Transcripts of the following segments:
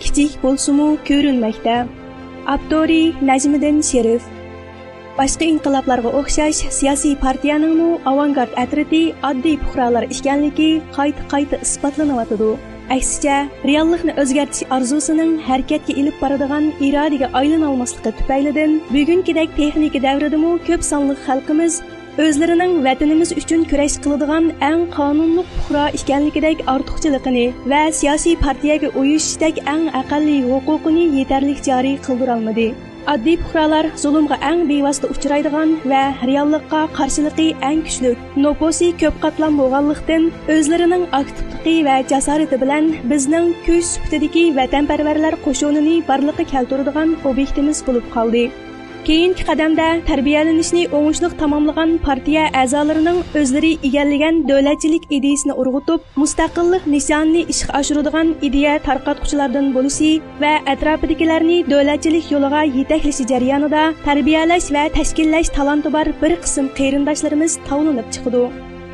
kichik bo'lsa-mu ko'rinmoqda. Avtori Najmiddin Sherif. Boshqa inqiloblarga o'xshash siyosiy partiyaning avangard atriti oddiy fuqarolar ekanligi qayta isbotlanyotdi. Aksicha, reallikni o'zgartirish orzusining harakatga ilib boradigan irodaga aylana olmasligi tufaylidan bugünkidek texnika davridami ko'p sonli xalqimiz o'zlarining vatanimiz uchun kurash qiladigan eng qonunli fuqaro ekanligidek ortiqchiligini va siyosiy partiyaga uyushishdek eng aqalliy huquqini yetarli joriy qildira olmadi. Oddiy fuqarolar zulmga eng bevosita uchraydigan va reallikqa qarshiligi eng kuchli, noposi ko'p qatlam bo'lganlikdan o'zlarining aktivligi va jasorati bilan bizning kuch sifatidagi vatanparvarlar qo'shinini barliqqa keltiradigan obyektimiz bo'lib qoldi. Keyingi qadamda tarbiyalanishni o'ngishli tamomlagan partiya a'zolarining o'zlari egallagan davlatchilik ideyasini urg'utib, mustaqillik nishonini ishga oshiradigan ideya tarqatuvchilardan bo'lishi va atrofidagilarni davlatchilik yo'liga yetaklashi jarayonida tarbiyalash va tashkillash talanti bor bir qism qarindoshlarimiz tavlanib chiqdi.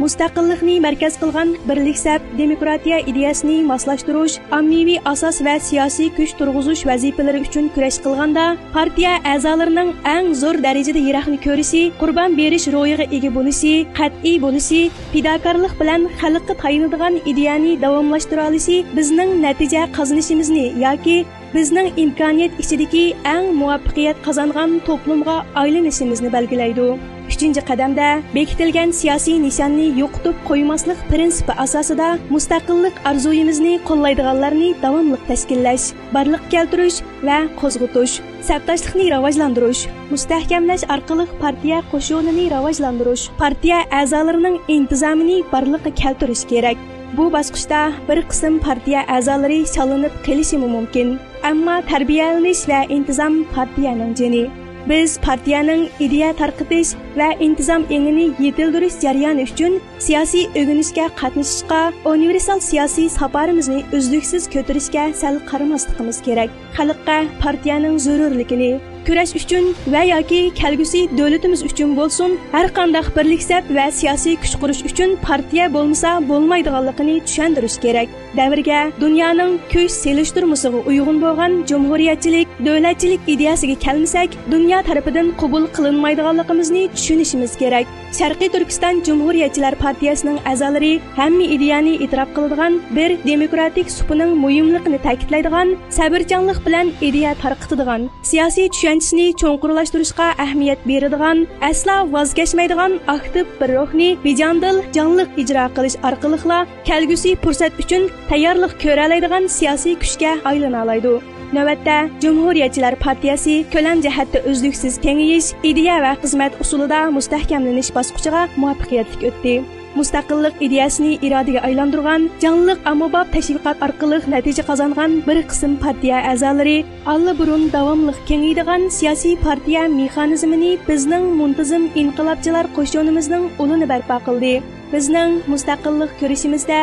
Mustaqillikni markaz qilgan birlik sab demokratiya ideyasini moslashtirish, ommaviy asos va siyosiy kuch turg'izish vazifalari uchun kurash qilganda, partiya a'zolarining eng zo'r darajada yiroqni ko'rishi, qurbon berish ro'yiga ega bo'lishi, qat'iy bo'lishi, fidokorlik bilan xalqqa tayinadigan ideyani davomlashtira olishi bizning natija qozonishimizni yoki bizning imkoniyat ichidagi eng muvaffaqiyat qozongan to'plumga aylanishimizni belgilaydi. 3-qadamda bekitilgan siyosiy nishonni yo'qotib qo'ymaslik prinsipi asosida mustaqillik orzuyimizni qo'llaydiganlarni davomli tashkillash, barliq keltirish va qo'zg'atish, sabtashlikni rivojlantirish, mustahkamlash orqali partiya qo'shinini rivojlantirish, partiya a'zolarining intizomini barliqqa keltirish kerak. Bu bosqichda bir qism partiya a'zolari chalinib qolishi mumkin, ammo tarbiyalanish va intizom partiyaning jini. Biz partiyaning ideya tarqitish va intizom engini yetildirish jarayoni uchun siyosiy o'ginishga qatnashishga, universal siyosiy safarimizni uzluksiz ko'tarishga sal qaramasligimiz kerak. Xalqqa partiyaning zarurligini, kurash uchun va yoki kelgusi davlatimiz uchun bo'lsin, har qanday birliksab va siyosiy kuch qurish uchun partiya bo'lmasa bo'lmaydiganligini tushuntirish kerak. Davrga dunyoning kuch selishtirmasiga uyg'un bo'lgan jumhuriyatchilik, davlatchilik ideyasiga kelmasak, dunyo tarafidan qabul qilinmaydiganligimizni tushunishimiz kerak. Sharqiy Turkiston Jumhuriyatchilar partiyasining a'zolari hamma ideyani e'tirof qiladigan bir demokratik supining muhimligini ta'kidlaydigan, sabrchanlik bilan ideya tarqatadigan, siyosiy tushunchisini cho'nqurlashtirishga ahamiyat beradigan, asla voz kechmaydigan aktiv bir ruhni bejandil jonliq ijro qilish orqali kelgusi fursat uchun tayyorlik ko'ra oladigan siyosiy kuchga aylana oladi. Navbatda Jumhuriyatchilar partiyasi ko'lam jihatda uzluksiz kengayish, ideya va xizmat usulida mustahkamlanish bosqichiga muvaffaqiyatli o'tdi. Mustaqillik ideyasini irodaga aylantirgan, jonliq ommabop tashviqot orqali natija qozongan bir qism partiya a'zolari allaburun davomli kengaydigan siyosiy partiya mexanizmini bizning muntazam inqilobchilar qo'shinimizning ulini barpo qildi. Bizning mustaqillik ko'rishimizda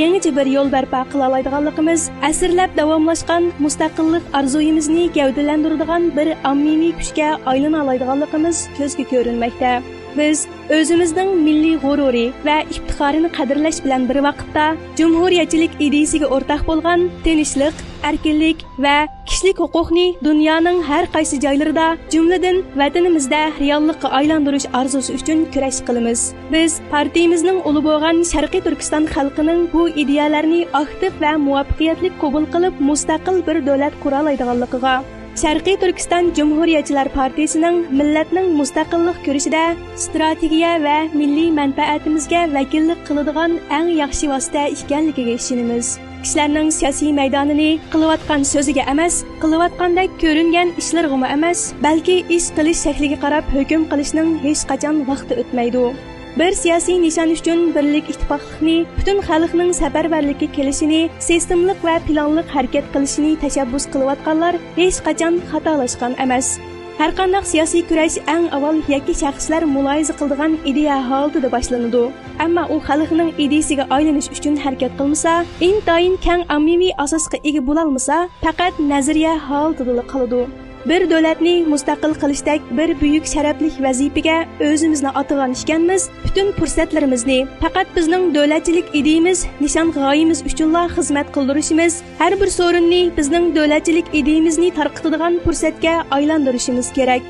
yangicha bir yo'l barpo qila oladiganligimiz, asrlab davomlashgan mustaqillik orzuyimizni gavdalantiradigan bir ommaviy kuchga aylana oladiganligimiz ko'zga ko'rinmoqda. Biz o'zimizning milliy g'ururi va iftixorini qadrlash bilan bir vaqtda jumhuriyatchilik ideyasiga o'rtaq bo'lgan tinchlik, erkinlik va kishilik huquqni dunyoning har qaysi joylarida, jumladan vatanimizda reallikqa aylantirish orzusi uchun kurash qilamiz. Biz partiyamizning uli bo'lgan Sharqiy Turkiston xalqining bu ideyalarni aktiv va muvaffaqiyatli qabul qilib mustaqil bir davlat qura oladiganligiga, Sharqiy Turkiston Jumhuriyatchilar partiyasining millatning mustaqillik ko'rishida strategiya va milliy manfaatimizga vakillik qiladigan eng yaxshi vosita ekanligiga ishonamiz. Kishilarning siyosiy maydonini qilayotgan so'ziga emas, qilayotgandek ko'ringan ishlarga emas, balki ish qilish shakliga qarab hukm qilishning hech qachon vaqti o'tmaydi. Bir siyosiy nishon uchun birlik ittifoqlikni, butun xalqning safarbarlikka kelishini, sistemlik va planlik harakat qilishini tashabbus qilayotganlar hech qachon xatolashgan emas. Har qanday siyosiy kurash eng avval yakka shaxslar muloyiza qiladigan ideya holatida boshlanadi. Ammo u xalqning ideyasiga aylanish uchun harakat qilmasa, intayin keng ommaviy asosga ega bo'la olmasa, faqat nazariya holatida qoladi. bir davlatni mustaqil qilishdek bir buyuk sharafli vazifaga o'zimizni atagan ekanmiz. Bütün fursatlarimizni faqat bizning davlatchilik ideyamiz, nishon g'oyamiz uchunla xizmat qildirishimiz, har bir so'rinni bizning davlatchilik ideyamizni tarqatadigan fursatga aylantirishimiz kerak.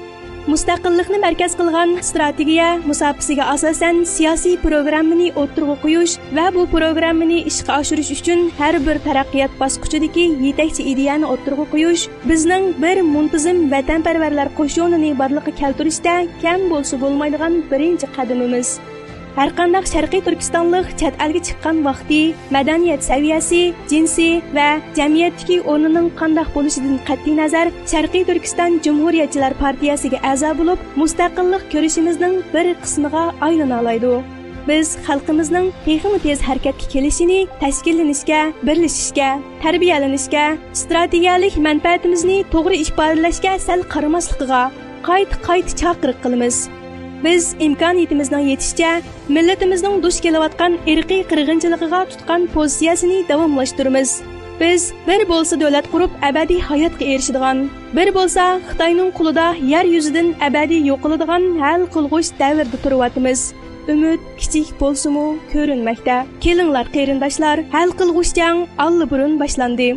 Mustaqillikni markaz qilgan strategiya musofasiga asosan siyosiy programmani o'ttirg'a qo'yish va bu programmani ishga oshirish uchun har bir taraqqiyot bosqichidagi yetakchi ideyani o'ttirg'a qo'yish bizning bir muntazam vatanparvarlar qo'shonini barliqqa keltirishda kam bo'lsa bo'lmaydigan birinchi qadamimiz. Har qanday Sharqiy Turkistonlik chet elga chiqqan vaqti madaniyat saviyasi, jinsi va jamiyatdagi o'rnining qanday bo'lishidan qat'iy nazar Sharqiy Turkiston Jumhuriyatchilar partiyasiga a'zo bo'lib, mustaqillik ko'rishimizning bir qismiga aylana oladi. Biz xalqimizning texmi tez harakatga kelishini tashkillanishga, birlashishga, tarbiyalanishga, strategiyalik manfaatimizni to'g'ri ifodalashga sal qaramasligiga qayt chaqiriq qilamiz. Biz imkoniyatimizning yetishicha millatimizning duch kelayotgan irqiy qirg'inchiligiga tutgan pozitsiyasini davomlashtiramiz. Biz bir bo'lsa davlat qurib abadiy hayotga erishadigan, bir bo'lsa Xitoyning qo'lida yer yuzidan abadiy yo'qoladigan hal qilg'uch davrda turyapmiz. Umid kichik bo'lsa-mu ko'rinmoqda. Kelinglar qarindoshlar, hal qilg'uch jang allaburun boshlandi.